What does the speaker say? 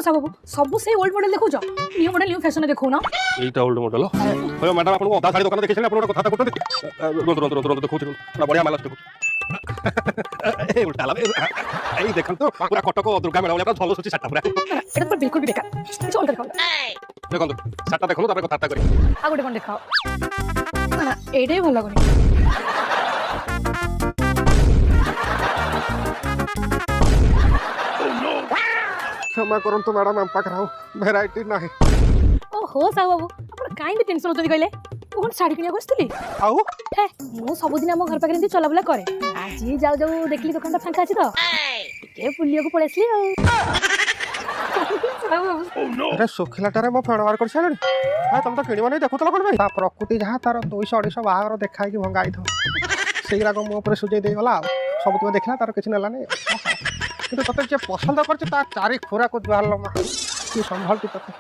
साहब बाबू सब से ओल्ड मॉडल देखो न्यू मॉडल न्यू फैशन देखो ना এইটা ওল্ড মডেল হ্যালো ম্যাডাম আপনাকে অদা শাড়ি দোকানে দেখেছিলেন আপনারা কথা করতে রোদ দেখুন না বড়িয়া মাল আসছে এই উল্টা লাভ এই দেখুন তো পুরা কটক দুর্গা মেলা বলে আপনার ঝলস হচ্ছে সাতটা পুরা এটা তো बिल्कुल भी बेकार কিছু অল্টার খাও দেখুন তো সাতটা দেখুন তারপরে কথা করি আগুটে কোন দেখাও না এটাই ভালো লাগুনি क्षमा करन तो मैडम हम पाखरा वैरायटी नाही ओहो साहब बाबू आपण काइंड टेंशन होतनी कहले कोन साड़ी किनिया बसतली आउ हे मो सब दिन हम घर पाखे एंती चलाबुला करे आज जाऊ जाऊ देखली दुकानटा फांका अछि तो के पुलियो को पळेसली अरे सुखिलाटारे मो फेणवार कर छालनी हाय तुम तो किनिबा नै देखु तला कोन भाई ता प्रकृति जहा तार 200 250 बाहागर देखाय कि भंगाई थो सेगरा को मो ऊपर सुजै दे गला सब तुम देखला तार किछ नेला नै কিন্তু তোতে যে পছন্দ করছে তার চারি খোরা কো দ্বারলো মা কি সম্ভালতি তোতে